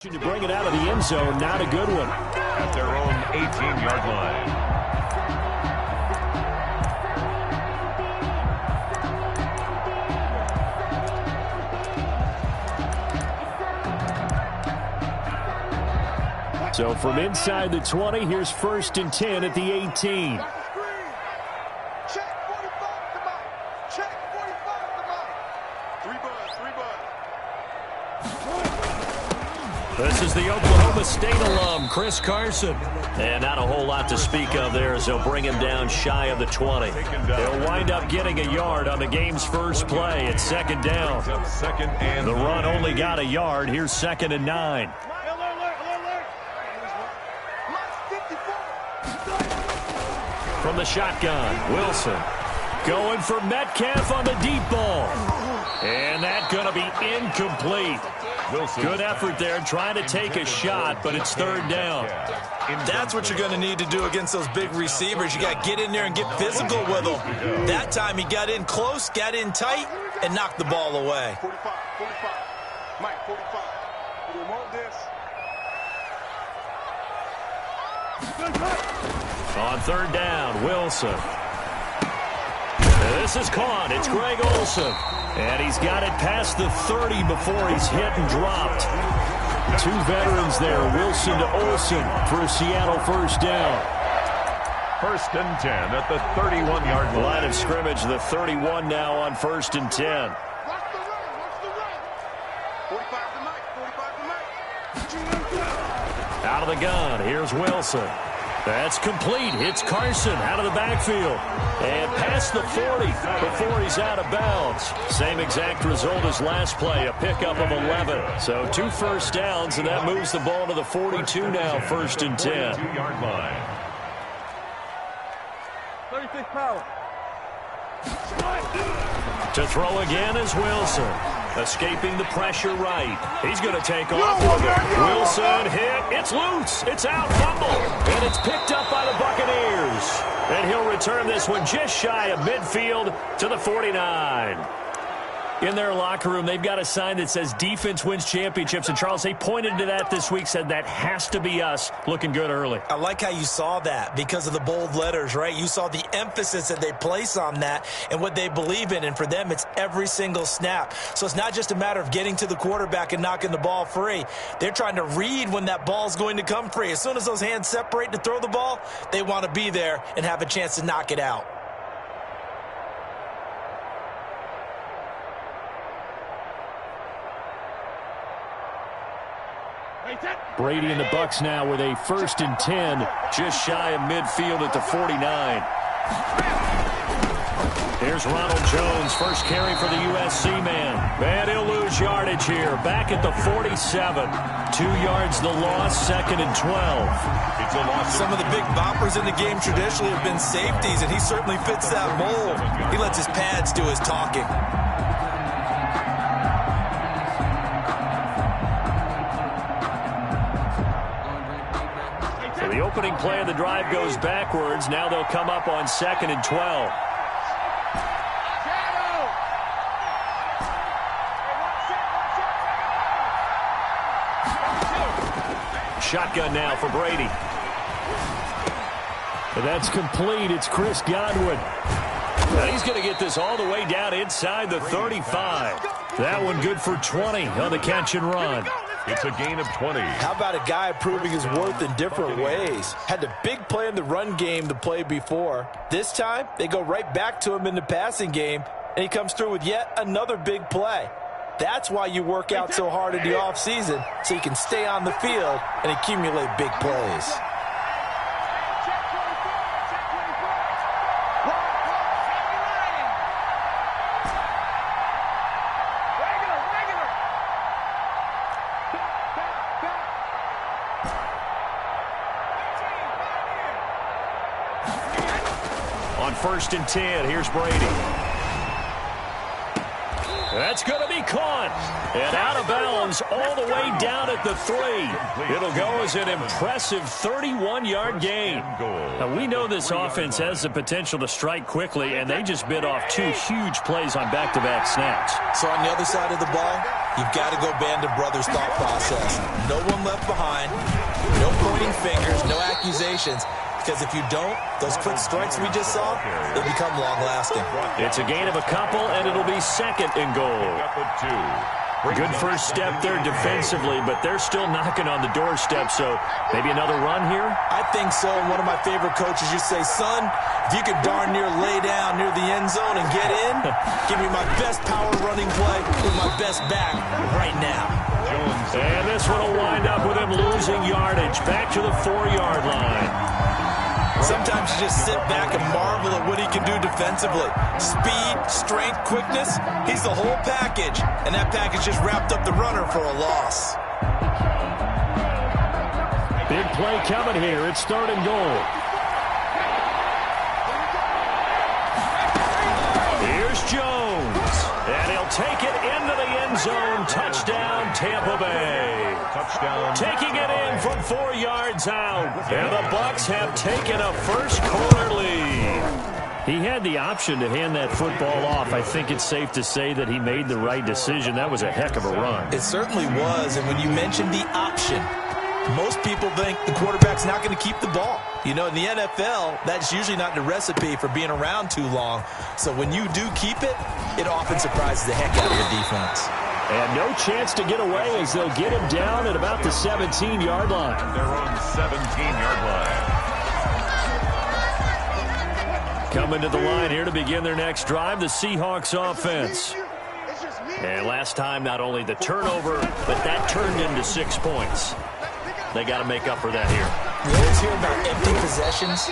To bring it out of the end zone, not a good one. At their own 18-yard line. So from inside the 20, here's 1st and 10 at the 18. This is the Oklahoma State alum, Chris Carson. And not a whole lot to speak of there as they'll bring him down shy of the 20. They'll wind up getting a yard on the game's first play. It's 2nd down. The run only got a yard. Here's 2nd and 9. From the shotgun, Wilson going for Metcalf on the deep ball. And that's going to be incomplete. Good effort there trying to take a shot, but it's 3rd down. That's what you're going to need to do against those big receivers. You got to get in there and get physical with them. That time he got in close, got in tight, and knocked the ball away. 45. Mike, 45. We want this. On 3rd down, Wilson. This is caught. It's Greg Olsen. And he's got it past the 30 before he's hit and dropped. 2 veterans there, Wilson to Olsen for a Seattle 1st down. 1st and 10 at the 31-yard line. Line of scrimmage, the 31 now on 1st and 10. Watch the run. 45 to Mike. Out of the gun, here's Wilson. That's complete. Hits Carson out of the backfield. And past the 40 before he's out of bounds. Same exact result as last play, a pickup of 11. So 2 first downs, and that moves the ball to the 42 now, 1st and 10. 42-yard line. 36 power. To throw again is Wilson. Escaping the pressure right. He's going to take off with it. Wilson hit. It's loose. It's out. Fumble. And it's picked up by the Buccaneers. And he'll return this one just shy of midfield to the 49. In their locker room, they've got a sign that says defense wins championships. And, Charles, they pointed to that this week, said that has to be us. Looking good early. I like how you saw that because of the bold letters, right? You saw the emphasis that they place on that and what they believe in. And for them, it's every single snap. So it's not just a matter of getting to the quarterback and knocking the ball free. They're trying to read when that ball's going to come free. As soon as those hands separate to throw the ball, they want to be there and have a chance to knock it out. Brady and the Bucs now with a 1st and 10, just shy of midfield at the 49. Here's Ronald Jones, first carry for the USC man. And he'll lose yardage here, back at the 47. 2 yards the loss, 2nd and 12. It's a loss. Some of the big boppers in the game traditionally have been safeties, and he certainly fits that mold. He lets his pads do his talking. The opening play of the drive goes backwards. Now they'll come up on 2nd and 12. Shotgun now for Brady. And that's complete. It's Chris Godwin. And he's going to get this all the way down inside the 35. That one good for 20 on the catch and run. It's a gain of 20. How about a guy proving his worth in different ways? Had a big play in the run game to play before. This time, they go right back to him in the passing game, and he comes through with yet another big play. That's why you work out so hard in the offseason, so you can stay on the field and accumulate big plays. On 1st and 10, here's Brady. That's going to be caught. And out of bounds all the way down at the 3. It'll go as an impressive 31-yard gain. Now, we know this offense has the potential to strike quickly, and they just bit off 2 huge plays on back-to-back snaps. So on the other side of the ball, you've got to go Band of Brothers thought process. No one left behind, no pointing fingers, no accusations. Because if you don't, those quick strikes we just saw, they become long-lasting. It's a gain of a couple, and it'll be 2nd and goal. Good first step there defensively, but they're still knocking on the doorstep, so maybe another run here? I think so. One of my favorite coaches used to say, son, if you could darn near lay down near the end zone and get in, give me my best power running play with my best back right now. And this one will wind up with him losing yardage back to the 4-yard line. Sometimes you just sit back and marvel at what he can do defensively. Speed, strength, quickness, he's the whole package. And that package just wrapped up the runner for a loss. Big play coming here. It's 3rd and goal. Here's Jones. And he'll take it into the end zone. Touchdown, Tampa Bay. Touchdown. Taking it in from 4 yards out. And the Bucs have taken a first-quarter lead. He had the option to hand that football off. I think it's safe to say that he made the right decision. That was a heck of a run. It certainly was. And when you mentioned the option, most people think the quarterback's not going to keep the ball. You know, in the NFL, that's usually not the recipe for being around too long. So when you do keep it, it often surprises the heck out of the defense. And no chance to get away as they'll get him down at about the 17-yard line. Their own 17-yard line. Coming to the line here to begin their next drive, the Seahawks offense. And last time, not only the turnover, but that turned into 6 points. They got to make up for that here. We always hear about empty possessions,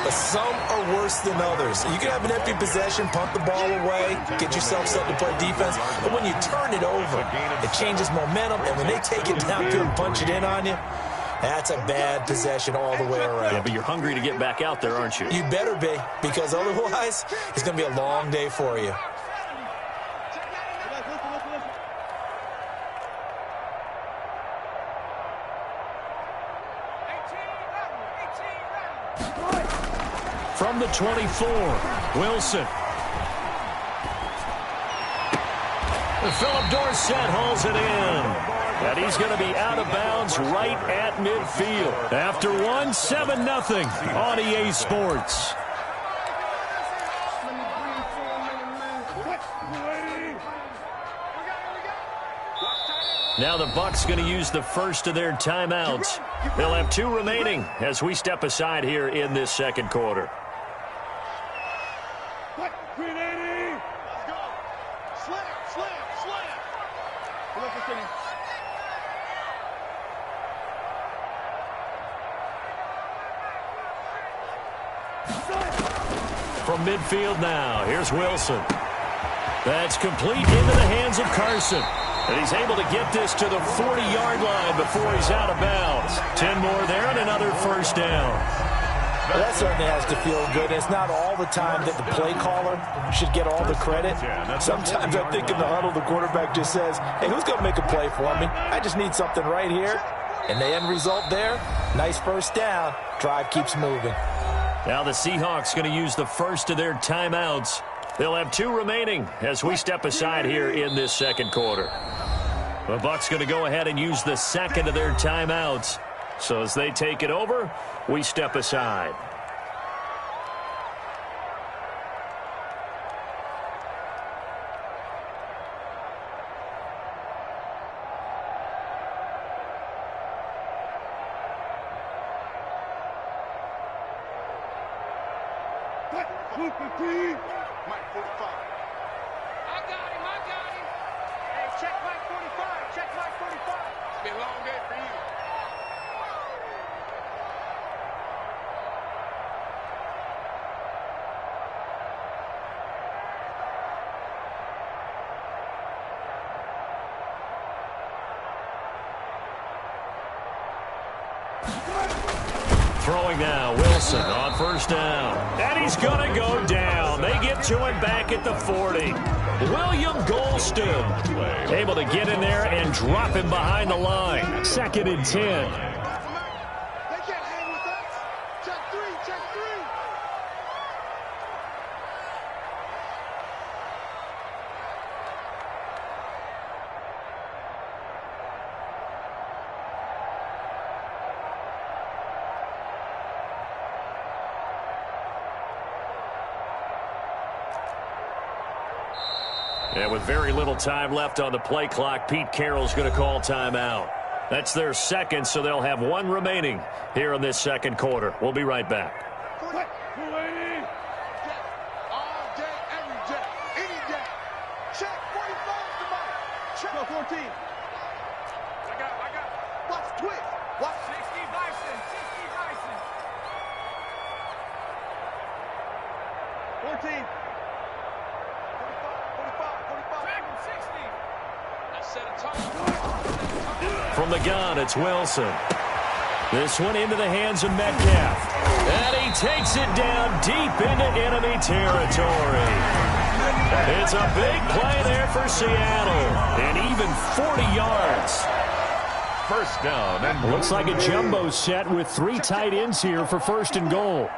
but some are worse than others. You can have an empty possession, punt the ball away, get yourself set to play defense, but when you turn it over, it changes momentum, and when they take it downfield and punch it in on you, that's a bad possession all the way around. Yeah, but you're hungry to get back out there, aren't you? You better be, because otherwise, it's going to be a long day for you. From the 24, Wilson. Philip Dorsett hauls it in. And he's going to be out of bounds right at midfield. After 7-0 on EA Sports. Now the Bucs going to use the first of their timeouts. They'll have 2 remaining as we step aside here in this 2nd quarter. From midfield now, here's Wilson. That's complete into the hands of Carson. And he's able to get this to the 40-yard line before he's out of bounds. 10 more there and another first down. Well, that certainly has to feel good. It's not all the time that the play caller should get all the credit. Sometimes I think in the huddle, the quarterback just says, hey, who's going to make a play for me? I just need something right here. And the end result there, nice first down. Drive keeps moving. Now the Seahawks going to use the first of their timeouts. They'll have 2 remaining as we step aside here in this 2nd quarter. The Bucs going to go ahead and use the 2nd of their timeouts. So as they take it over, we step aside. Mike 45. I got him. Hey, check Mike 45. Check Mike 45. It's been a long day for you. Throwing now, Wilson on first down. And he's going to go down. They get to him back at the 40. William Golston. Able to get in there and drop him behind the line. 2nd and 10. And with very little time left on the play clock, Pete Carroll's going to call timeout. That's their second, so they'll have one remaining here in this second quarter. We'll be right back. From the gun, it's Wilson. This one into the hands of Metcalf. And he takes it down deep into enemy territory. It's a big play there for Seattle. And even 40 yards. First down. And looks like a jumbo set with 3 tight ends here for 1st and goal.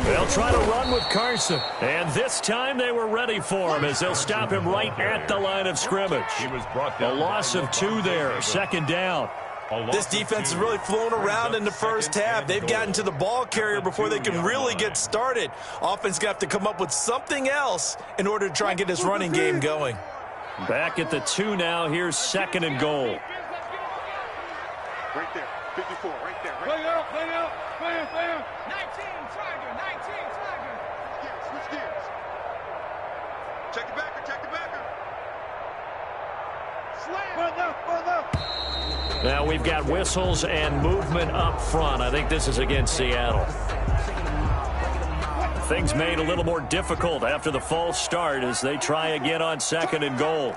They'll try to run with Carson. And this time they were ready for him as they'll stop him right at the line of scrimmage. He was brought down. A loss of 2 there. 2nd down. This defense is really flown around in the first half. They've gotten to the ball carrier before they can really get started. Offense got to come up with something else in order to try and get this running game going. Back at the 2 now. Here's 2nd and goal. Right there. 54. Right there. Play out. 19. Tiger. 19. Tiger. Switch gears. Check the backer. Slam. Now we've got whistles and movement up front. I think this is against Seattle. Things made a little more difficult after the false start as they try again on 2nd and goal.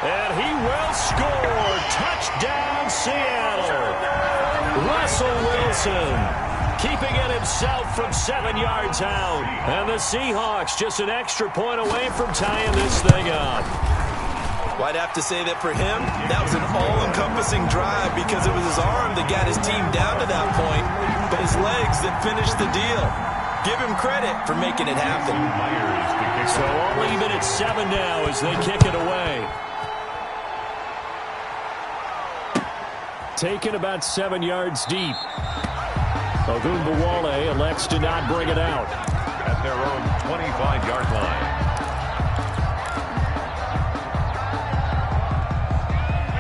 And he will score. Touchdown, Seattle. Russell Wilson keeping it himself from 7 yards out. And the Seahawks just an extra point away from tying this thing up. Well, I'd have to say that for him, that was an all-encompassing drive because it was his arm that got his team down to that point, but his legs that finished the deal. Give him credit for making it happen. So all even at 7 now as they kick it away. Taken about 7 yards deep. Ogunbowale elects to not bring it out. At their own 25-yard line.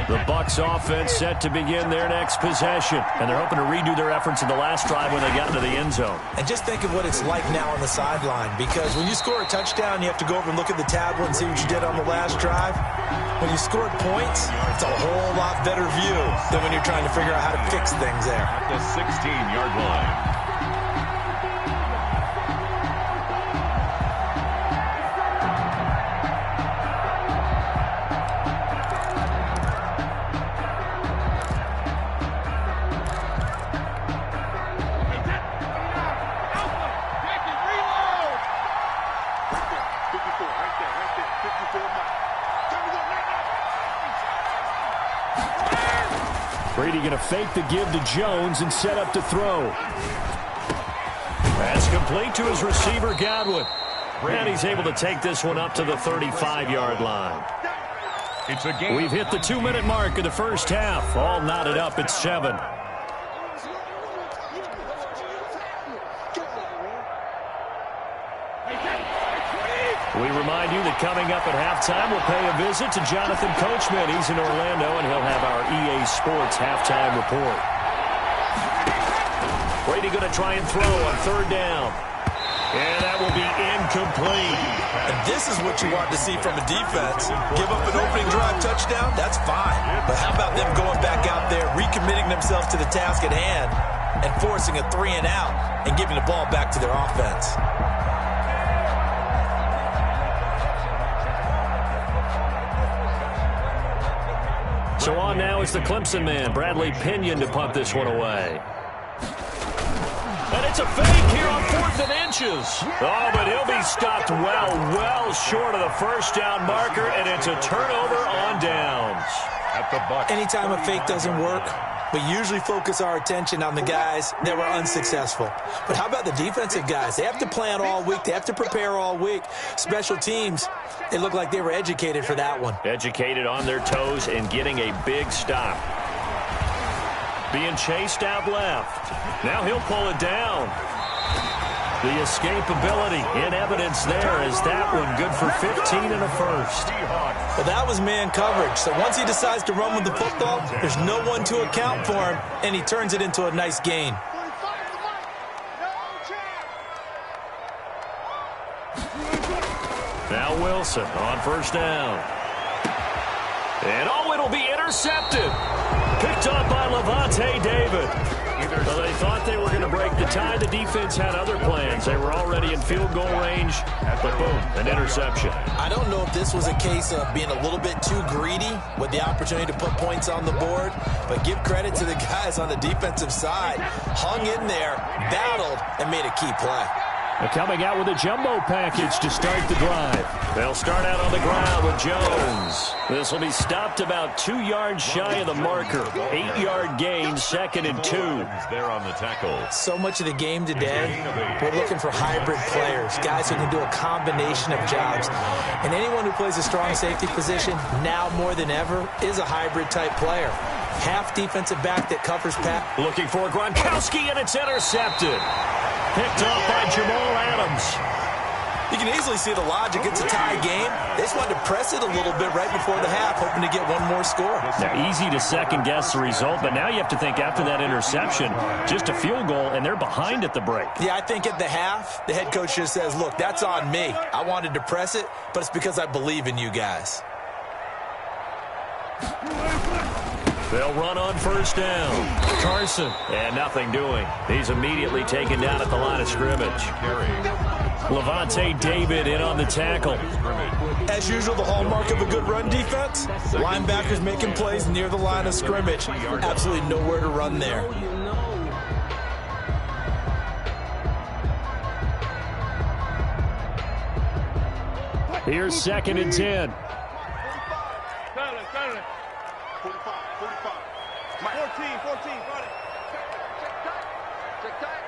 The Bucs offense set to begin their next possession. And they're hoping to redo their efforts in the last drive when they got into the end zone. And just think of what it's like now on the sideline. Because when you score a touchdown, you have to go over and look at the tablet and see what you did on the last drive. When you scored points, it's a whole lot better view than when you're trying to figure out how to fix things there. At the 16-yard line. Brady going to fake the give to Jones and set up to throw. That's complete to his receiver, Godwin. And he's able to take this one up to the 35-yard line. It's a game. We've hit the 2-minute mark of the first half. All knotted up at 7. We remind you that coming up at halftime, we'll pay a visit to Jonathan Coachman. He's in Orlando, and he'll have our EA Sports halftime report. Brady going to try and throw on 3rd down. And that will be incomplete. And this is what you want to see from a defense. Give up an opening drive touchdown, that's fine. But how about them going back out there, recommitting themselves to the task at hand, and forcing a 3-and-out and giving the ball back to their offense? So on now is the Clemson man, Bradley Pinion, to punt this one away. And it's a fake here on 4th and inches. Oh, but he'll be stopped well short of the first down marker, and it's a turnover on downs. At the Bucs. Anytime a fake doesn't work, we usually focus our attention on the guys that were unsuccessful. But how about the defensive guys? They have to plan all week. They have to prepare all week. Special teams, it looked like they were educated for that one. Educated on their toes and getting a big stop. Being chased out left. Now he'll pull it down. The escapability in evidence there as that one good for 15 and a first. Well, that was man coverage. So once he decides to run with the football, there's no one to account for him, and he turns it into a nice gain. Now Wilson on first down. And it'll be intercepted. Picked up by Lavonte David. So they thought they were going to break the tie. The defense had other plans. They were already in field goal range, but boom, an interception. I don't know if this was a case of being a little bit too greedy with the opportunity to put points on the board, but give credit to the guys on the defensive side. Hung in there, battled, and made a key play. They're coming out with a jumbo package to start the drive. They'll start out on the ground with Jones. This will be stopped about 2 yards shy of the marker. 8-yard gain, 2nd and 2. There on the tackle. So much of the game today, we're looking for hybrid players, guys who can do a combination of jobs. And anyone who plays a strong safety position, now more than ever, is a hybrid-type player. Half defensive back that covers pass. Looking for Gronkowski, and it's intercepted. Picked up by Jamal Adams. You can easily see the logic. It's a tie game. They just wanted to press it a little bit right before the half, hoping to get one more score. Now, easy to second-guess the result, but now you have to think after that interception, just a field goal, and they're behind at the break. Yeah, I think at the half, the head coach just says, look, that's on me. I wanted to press it, but it's because I believe in you guys. They'll run on first down. Carson, and nothing doing. He's immediately taken down at the line of scrimmage. Lavonte David in on the tackle. As usual, the hallmark of a good run defense, linebackers making plays near the line of scrimmage. Absolutely nowhere to run there. Here's 2nd and 10. 14, got it. Check tight.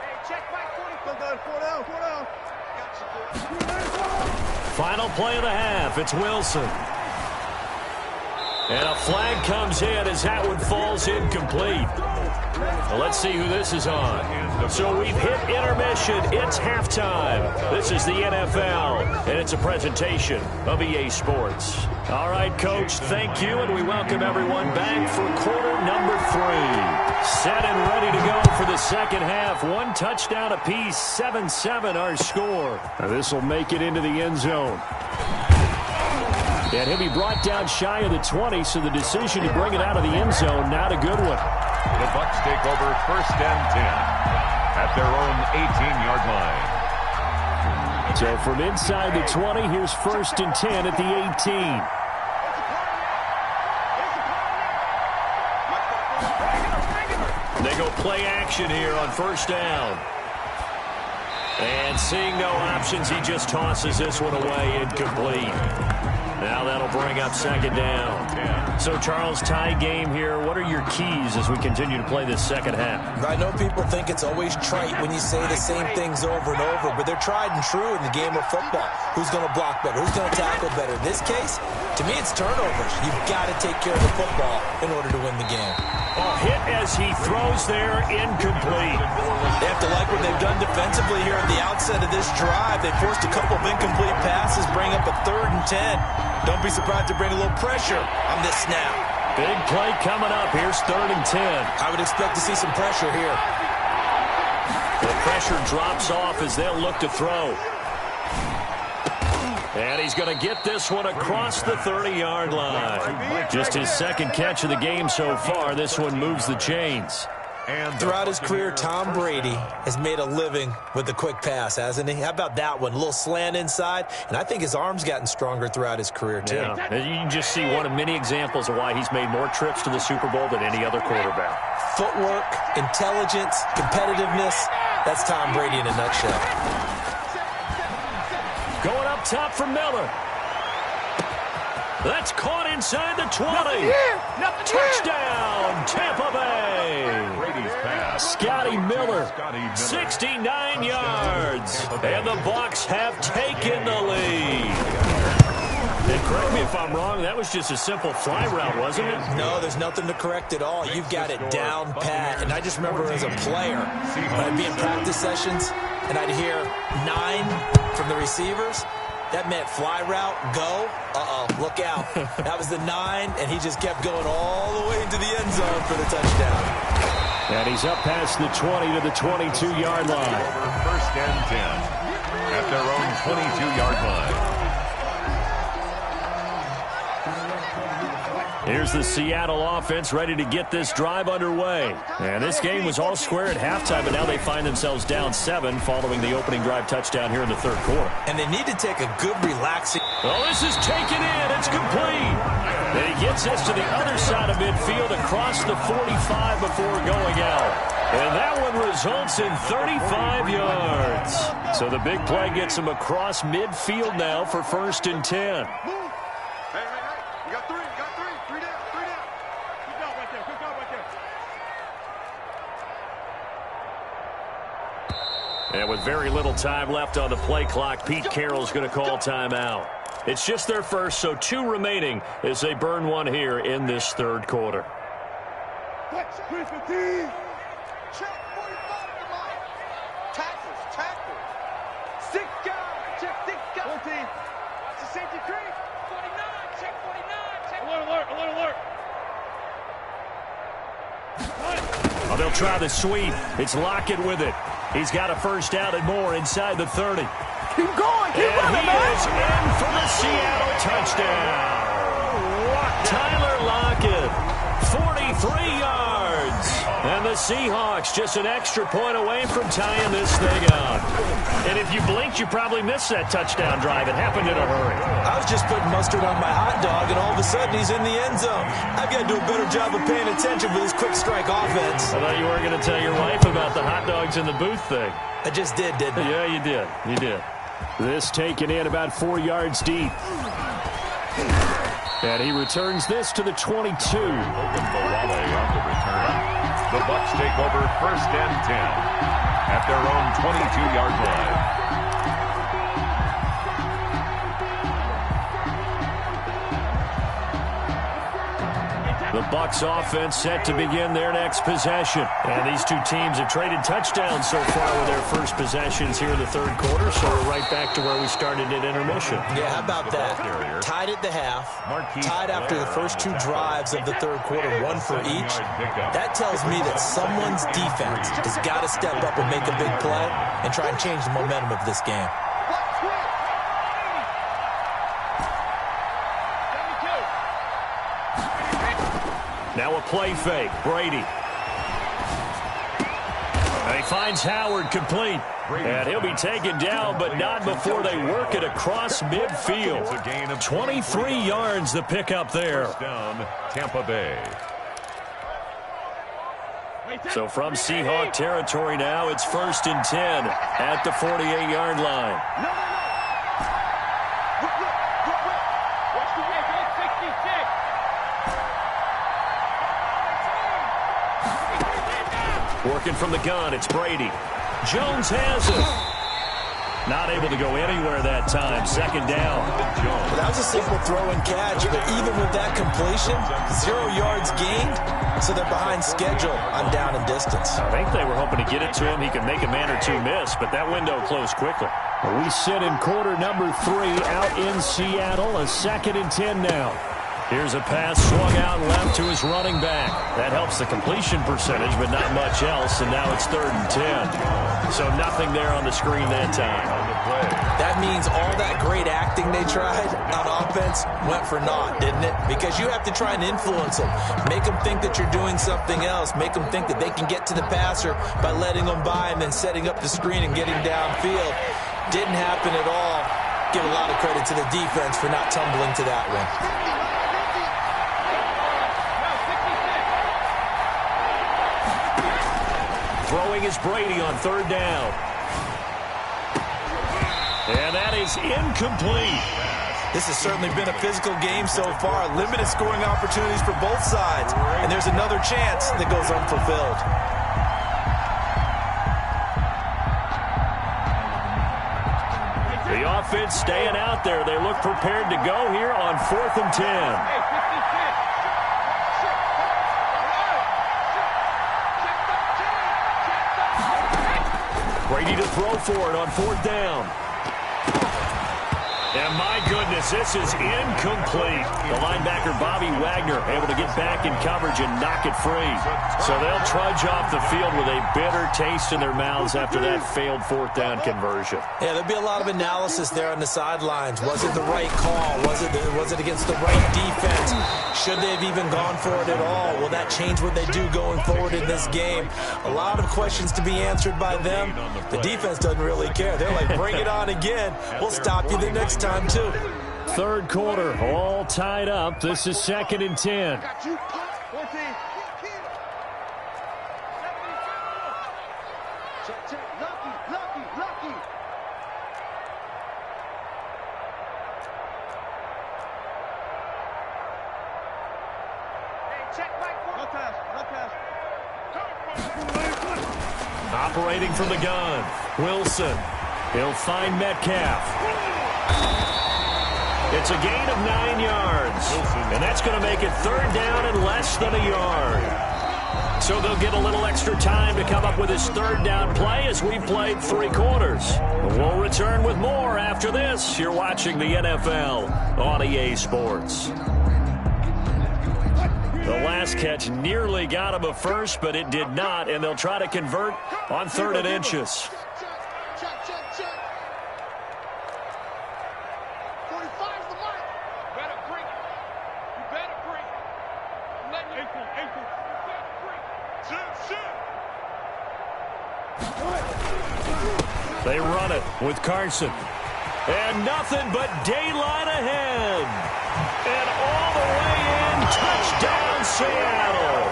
Hey, check back 4 down. Final play of the half. It's Wilson. And a flag comes in as that one falls incomplete. Well, let's see who this is on. So we've hit intermission. It's halftime. This is the NFL, and it's a presentation of EA Sports. All right, Coach, thank you, and we welcome everyone back for quarter number 3. Set and ready to go for the second half. 1 touchdown apiece, 7-7 our score. This will make it into the end zone. And he'll be brought down shy of the 20, so the decision to bring it out of the end zone, not a good one. The Bucs take over 1st and 10 at their own 18-yard line. So from inside the 20, here's 1st and 10 at the 18. They go play action here on first down. And seeing no options, he just tosses this one away, incomplete. Now that'll bring up 2nd down. So, Charles, tie game here. What are your keys as we continue to play this second half? I know people think it's always trite when you say the same things over and over, but they're tried and true in the game of football. Who's going to block better? Who's going to tackle better? In this case, to me, it's turnovers. You've got to take care of the football in order to win the game. A hit as he throws there, incomplete. They have to like what they've done defensively here at the outset of this drive. They forced a couple of incomplete passes, bring up a 3rd and 10. Don't be surprised to bring a little pressure on this snap. Big play coming up. Here's 3rd and 10. I would expect to see some pressure here. The pressure drops off as they'll look to throw. And he's going to get this one across the 30-yard line. Just his 2nd catch of the game so far. This one moves the chains. And Throughout his career, Tom Brady has made a living with the quick pass, hasn't he? How about that one? A little slant inside, and I think his arm's gotten stronger throughout his career, too. Yeah. You can just see one of many examples of why he's made more trips to the Super Bowl than any other quarterback. Footwork, intelligence, competitiveness. That's Tom Brady in a nutshell. Going up top for Miller. That's caught inside the 20. Touchdown, Tampa Bay. Brady's pass. Scotty Miller, 69 yards. And the Bucs have taken the lead. And correct me if I'm wrong, that was just a simple fly route, wasn't it? No, there's nothing to correct at all. You've got it down pat. And I just remember as a player, when I'd be in practice sessions and I'd hear 9 from the receivers, that meant fly route, go, look out. That was the 9, and he just kept going all the way into the end zone for the touchdown. And he's up past the 20 to the 22-yard line. First and 10 at their own 22-yard line. Here's the Seattle offense ready to get this drive underway. And this game was all square at halftime, but now they find themselves down 7 following the opening drive touchdown here in the third quarter. And they need to take a good, relaxing... Oh, this is taken in. It's complete. And he gets this to the other side of midfield across the 45 before going out. And that one results in 35 yards. So the big play gets him across midfield now for first and 10. And with very little time left on the play clock, Pete Carroll's going to call timeout. It's just their first, so 2 remaining as they burn one here in this third quarter. Oh, they'll try the sweep. It's Lockett with it. He's got a first down and more inside the 30. Keep going. Keep running, man. He is in for the Seattle touchdown. Tyler Lockett, 43 yards. And the Seahawks just an extra point away from tying this thing up. And if you blinked, you probably missed that touchdown drive. It happened in a hurry. I was just putting mustard on my hot dog, and all of a sudden he's in the end zone. I've got to do a better job of paying attention with this quick strike offense. I thought you weren't going to tell your wife about the hot dogs in the booth thing. I just did, didn't I? Yeah, you did. You did. This taken in about 4 yards deep. And he returns this to the 22. On the return. The Bucs take over first and 10 at their own 22-yard line. The Bucs offense set to begin their next possession. And these two teams have traded touchdowns so far with their first possessions here in the third quarter, so we're right back to where we started at intermission. Yeah, how about that? Tied at the half, tied after the first 2 drives of the third quarter, 1 for each. That tells me that someone's defense has got to step up and make a big play and try and change the momentum of this game. Now a play fake. Brady. And he finds Howard complete. And he'll be taken down, but not before they work it across midfield. 23 yards the pickup there. First down, Tampa Bay. So from Seahawk territory now, it's first and 10 at the 48-yard line. Working from the gun, it's Brady. Jones has it. Not able to go anywhere that time. Second down. Well, that was a simple throw and catch, but even with that completion, 0 yards gained, so they're behind schedule on down and distance. I think they were hoping to get it to him. He could make a man or 2 miss, but that window closed quickly. We sit in quarter number 3 out in Seattle. A second and 10 now. Here's a pass swung out left to his running back. That helps the completion percentage, but not much else, and now it's third and 10. So nothing there on the screen that time. On the play. That means all that great acting they tried on offense went for naught, didn't it? Because you have to try and influence them. Make them think that you're doing something else. Make them think that they can get to the passer by letting them by and then setting up the screen and getting downfield. Didn't happen at all. Give a lot of credit to the defense for not tumbling to that one. Throwing is Brady on third down. And that is incomplete. This has certainly been a physical game so far. Limited scoring opportunities for both sides. And there's another chance that goes unfulfilled. The offense staying out there. They look prepared to go here on 4th and 10. Brady to throw for it on 4th down. And my goodness, this is incomplete. The linebacker, Bobby Wagner, able to get back in coverage and knock it free. So they'll trudge off the field with a bitter taste in their mouths after that failed 4th down conversion. Yeah, there'll be a lot of analysis there on the sidelines. Was it the right call? Was it against the right defense? Should they have even gone for it at all? Will that change what they do going forward in this game? A lot of questions to be answered by them. The defense doesn't really care. They're like, bring it on again. We'll stop you the next time, too. Third quarter, all tied up. This is 2nd and 10. Operating from the gun, Wilson. He'll find Metcalf. It's a gain of 9 yards, and that's going to make it 3rd down and less than a yard. So they'll get a little extra time to come up with his 3rd down play as we played 3 quarters. We'll return with more after this. You're watching the NFL on EA Sports. The last catch nearly got him a first, but it did not, and they'll try to convert on 3rd and inches. They run it with Carson. And nothing but daylight ahead. And all the way in, touchdown Seattle.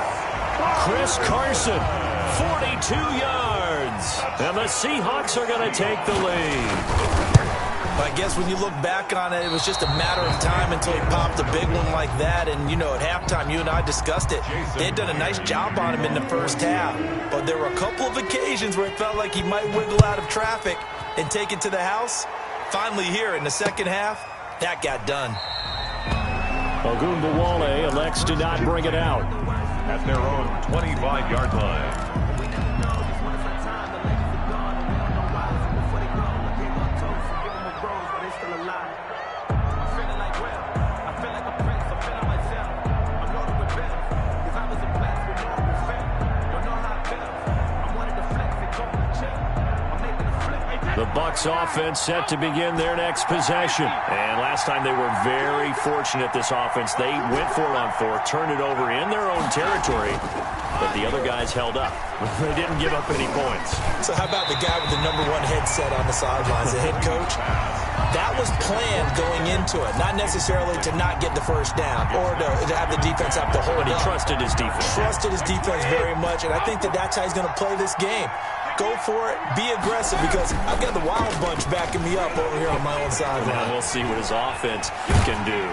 Chris Carson, 42 yards. And the Seahawks are going to take the lead. I guess when you look back on it, it was just a matter of time until he popped a big one like that. And, you know, at halftime, you and I discussed it. They had done a nice job on him in the first half. But there were a couple of occasions where it felt like he might wiggle out of traffic and take it to the house. Finally here in the second half, that got done. Ogunbowale elects to not bring it out. At their own 25-yard line. The Bucs offense set to begin their next possession. And last time they were very fortunate, this offense. They went for it on 4th, turned it over in their own territory, but the other guys held up. They didn't give up any points. So how about the guy with the #1 headset on the sidelines, the head coach? That was planned going into it, not necessarily to not get the first down or to have the defense have to hold But he up. trusted his defense. Trusted his defense very much, and I think that's how he's going to play this game. Go for it. Be aggressive, because I've got the Wild Bunch backing me up over here on my own sideline. Now we'll see what his offense can do.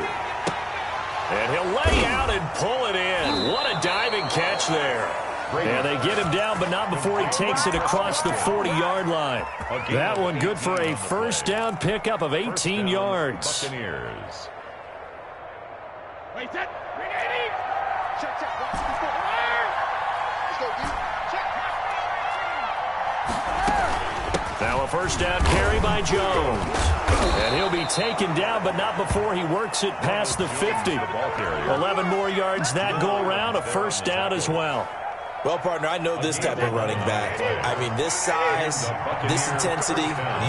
And he'll lay out and pull it in. What a diving catch there. And they get him down, but not before he takes it across the 40-yard line. That one good for a first down pickup of 18 yards. Buccaneers. Wait, that. Check. Let's go, dude. Now a first down carry by Jones. And he'll be taken down, but not before he works it past the 50. 11 more yards that go around, a first down as well. Well, partner, I know this type of running back. I mean, this size, this intensity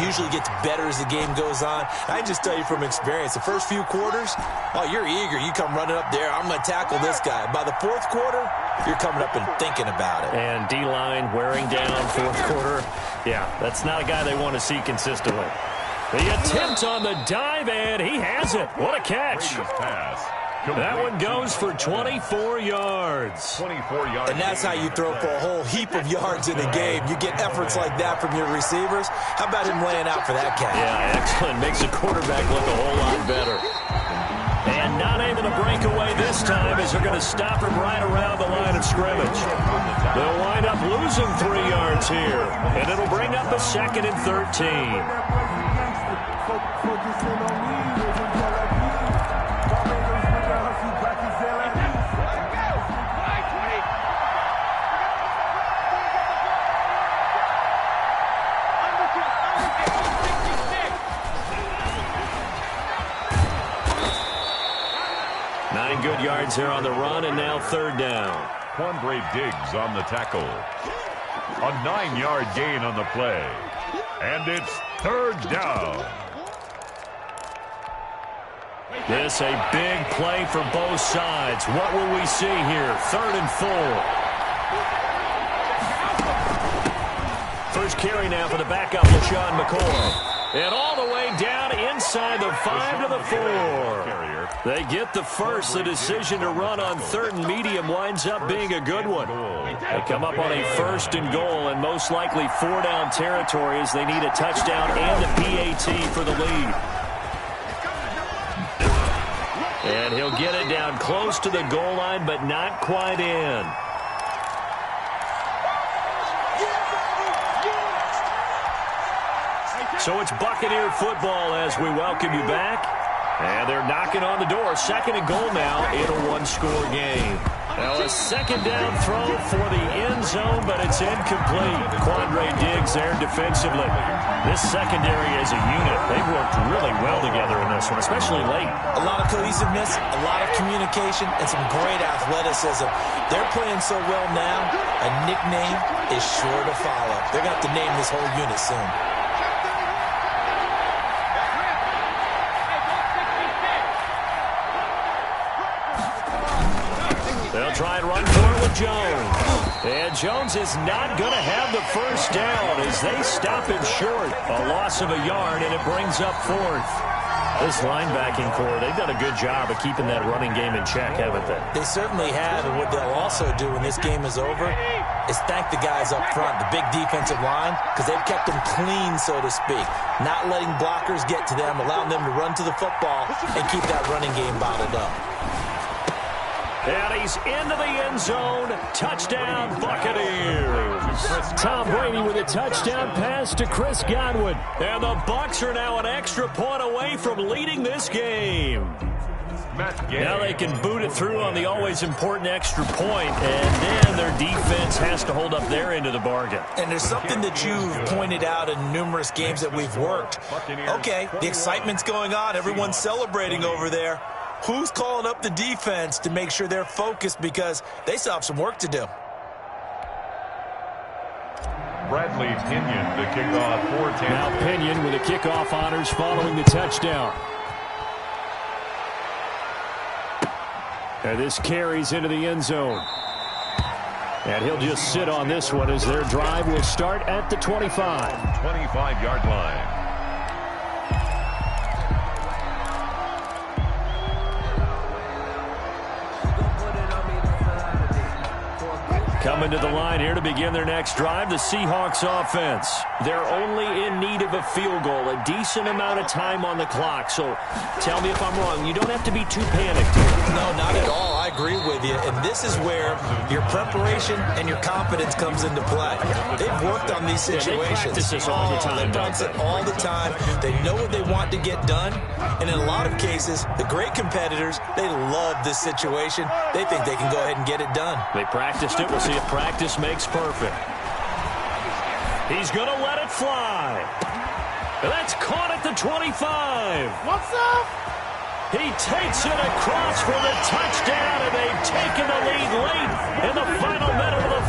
usually gets better as the game goes on. I can just tell you from experience, the first few quarters, oh, you're eager. You come running up there, I'm going to tackle this guy. By the fourth quarter, you're coming up and thinking about it. And D-line wearing down fourth quarter. Yeah, that's not a guy they want to see consistently. The attempt on the dive, and he has it. What a catch. That one goes for 24 yards. 24 yards. And that's how you throw for a whole heap of yards in a game. You get efforts like that from your receivers. How about him laying out for that catch? Yeah, excellent. Makes the quarterback look a whole lot better. And not able to break away this time as they're going to stop him right around the line of scrimmage. They'll wind up losing 3 yards here. And it'll bring up a 2nd and 13. Good yards here on the run, and now 3rd down. Quandre Diggs on the tackle. A 9-yard gain on the play. And it's 3rd down. This a big play for both sides. What will we see here? 3rd and 4. First carry now for the backup, LaShawn McCoy. And all the way down inside the 5 to the 4. They get the first. The decision to run on 3rd and medium winds up being a good one. They come up on a 1st and goal, and most likely 4-down territory as they need a touchdown and a PAT for the lead. And he'll get it down close to the goal line, but not quite in. So it's Buccaneer football as we welcome you back. And they're knocking on the door. 2nd and goal now in a 1-score game. Now a 2nd down throw for the end zone, but it's incomplete. Quandre Diggs there defensively. This secondary as a unit, they've worked really well together in this one, especially late. A lot of cohesiveness, a lot of communication, and some great athleticism. They're playing so well now, a nickname is sure to follow. They're going to have to name this whole unit soon. They'll try and run for it with Jones. And Jones is not going to have the first down as they stop him short. A loss of a yard, and it brings up 4th. This linebacking core, they've done a good job of keeping that running game in check, haven't they? They certainly have, and what they'll also do when this game is over is thank the guys up front, the big defensive line, because they've kept them clean, so to speak. Not letting blockers get to them, allowing them to run to the football and keep that running game bottled up. And he's into the end zone. Touchdown, Buccaneers. Tom Brady with a touchdown pass to Chris Godwin. And the Bucs are now an extra point away from leading this game. Now they can boot it through on the always important extra point, and then their defense has to hold up their end of the bargain. And there's something that you've pointed out in numerous games that we've worked. Okay, the excitement's going on. Everyone's celebrating over there. Who's calling up the defense to make sure they're focused, because they still have some work to do? Bradley Pinion, the kickoff for Tampa. Now Pinion with the kickoff honors following the touchdown. And this carries into the end zone. And he'll just sit on this one as their drive will start at the 25. 25-yard line. Coming to the line here to begin their next drive, the Seahawks offense. They're only in need of a field goal, a decent amount of time on the clock. So tell me if I'm wrong. You don't have to be too panicked here. No, not at all. I agree with you. And this is where your preparation and your confidence comes into play. They've worked on these situations. They practice this all the time. They practice it all the time. They know what they want to get done. And in a lot of cases, the great competitors, they love this situation. They think they can go ahead and get it done. They practiced it. We'll see if practice makes perfect. He's going to let it fly. That's caught at the 25. What's up? He takes it across for the touchdown, and they've taken the lead late in the final minute of the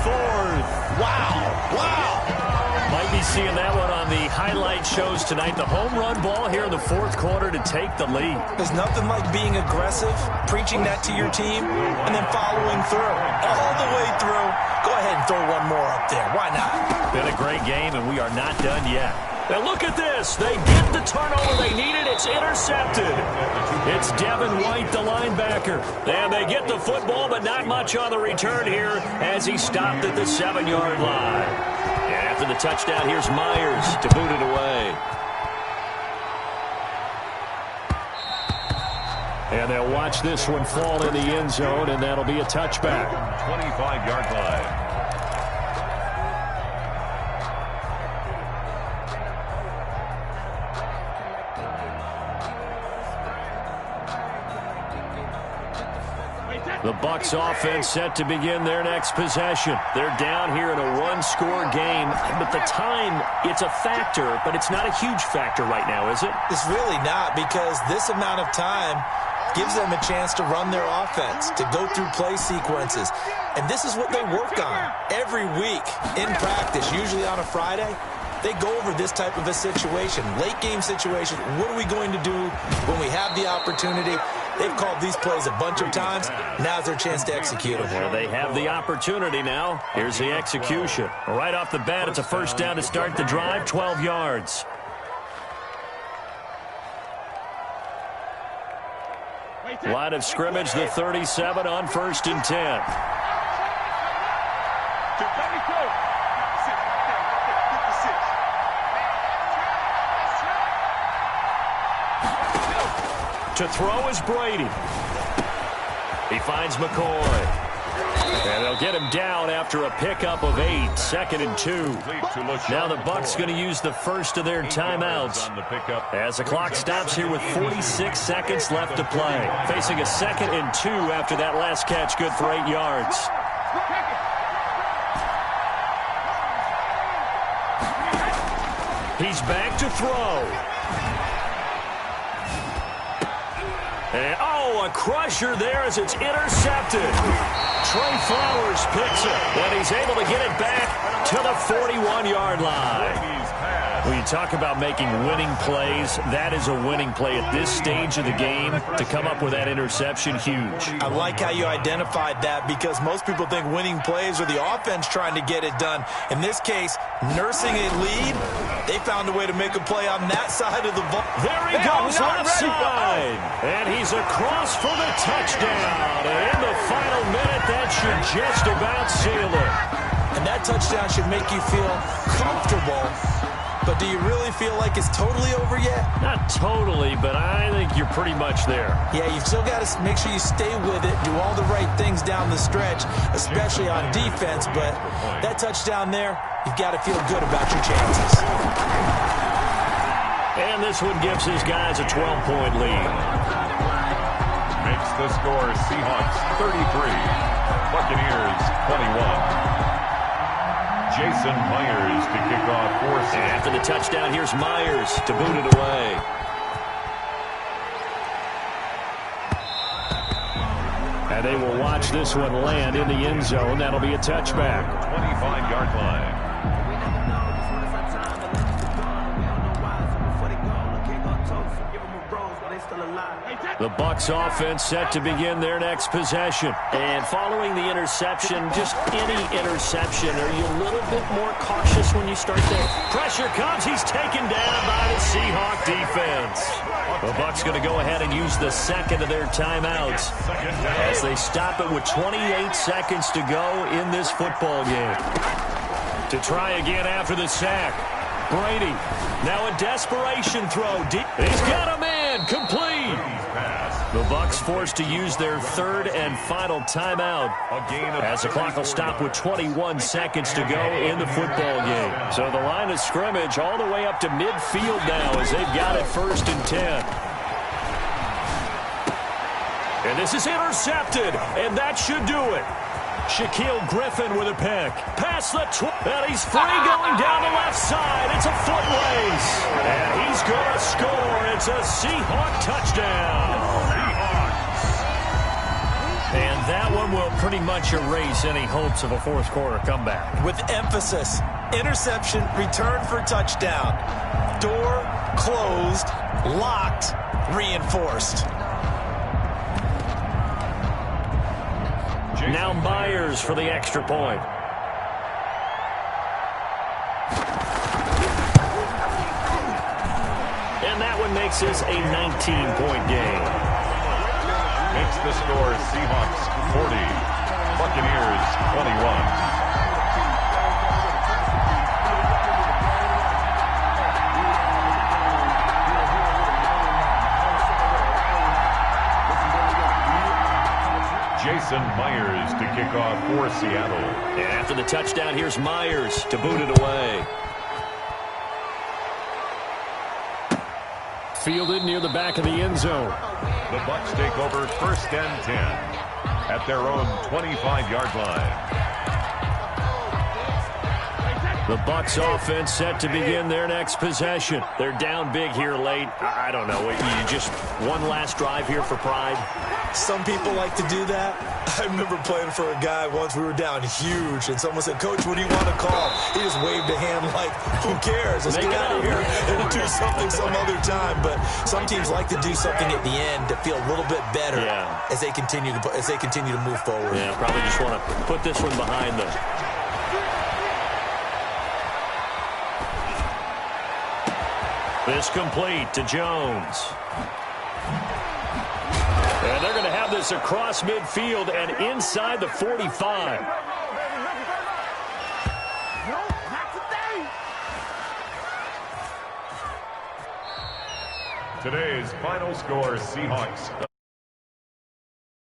seeing that one on the highlight shows tonight. The home run ball here in the fourth quarter to take the lead. There's nothing like being aggressive, preaching that to your team, and then following through. All the way through. Go ahead and throw one more up there. Why not? Been a great game, and we are not done yet. Now look at this. They get the turnover they needed. It's intercepted. It's Devin White, the linebacker. And they get the football, but not much on the return here as he stopped at the 7-yard line. And after the touchdown, here's Myers to boot it away. And they'll watch this one fall in the end zone, and that'll be a touchback. 25-yard line. The Bucs offense set to begin their next possession. They're down here in a one-score game, but the time, it's a factor, but it's not a huge factor right now, is it? It's really not, because this amount of time gives them a chance to run their offense, to go through play sequences. And this is what they work on every week in practice, usually on a Friday. They go over this type of a situation, late game situation. What are we going to do when we have the opportunity? They've called these plays a bunch of times. Now's their chance to execute them. Well, they have the opportunity now. Here's the execution. Right off the bat, it's a first down to start the drive, 12 yards. Line of scrimmage, the 37 on 1st and 10. To throw is Brady. He finds McCoy. And they'll get him down after a pickup of 8, 2nd and 2. Now the Bucs going to use the first of their timeouts as the clock stops here with 46 seconds left to play. Facing a 2nd and 2 after that last catch, good for 8 yards. He's back to throw. And, a crusher there as it's intercepted. Trey Flowers picks it, and he's able to get it back to the 41-yard line. When you talk about making winning plays, that is a winning play at this stage of the game. To come up with that interception, huge. I like how you identified that, because most people think winning plays are the offense trying to get it done. In this case, nursing a lead, they found a way to make a play on that side of the ball. There he goes outside, and he's across for the touchdown. And in the final minute, that should just about seal it. And that touchdown should make you feel comfortable. But do you really feel like it's totally over yet? Not totally, but I think you're pretty much there. Yeah, you've still got to make sure you stay with it, do all the right things down the stretch, especially on defense. But that touchdown there, you've got to feel good about your chances. And this one gives his guys a 12-point lead. Makes the score Seahawks 33, Buccaneers 21. Jason Myers to kick off for us. And after the touchdown, here's Myers to boot it away. And they will watch this one land in the end zone. That'll be a touchback. 25-yard line. The Bucs offense set to begin their next possession. And following the interception, just any interception, are you a little bit more cautious when you start there? Pressure comes. He's taken down by the Seahawk defense. The Bucs going to go ahead and use the second of their timeouts as they stop it with 28 seconds to go in this football game. To try again after the sack. Brady, now a desperation throw. He's got a man, complete. The Bucs forced to use their third and final timeout as the clock will stop with 21 seconds to go in the football game. So the line of scrimmage all the way up to midfield now as they've got it 1st and 10. And this is intercepted, and that should do it. Shaquille Griffin with a pick. Past the and he's free going down the left side. It's a foot race. And he's going to score. It's a Seahawk touchdown. And That one will pretty much erase any hopes of a fourth-quarter comeback. With emphasis, interception, return for touchdown. Door closed, locked, reinforced. Now Myers for the extra point. And that one makes this a 19-point game. Makes the score Seahawks 40, Buccaneers 21. Jason Myers to kick off for Seattle. And after the touchdown, here's Myers to boot it away. Fielded near the back of the end zone. The Bucs take over 1st and 10 at their own 25-yard line. The Bucs offense set to begin their next possession. They're down big here late. I don't know. You just one last drive here for pride? Some people like to do that. I remember playing for a guy once. We were down huge, and someone said, "Coach, what do you want to call?" He just waved a hand like, who cares? Let's get out of here and do something some other time. But some teams like to do something at the end to feel a little bit better as they continue to move forward. Yeah, probably just want to put this one behind them. This complete to Jones. And they're going to have this across midfield and inside the 45. Today's final score, Seahawks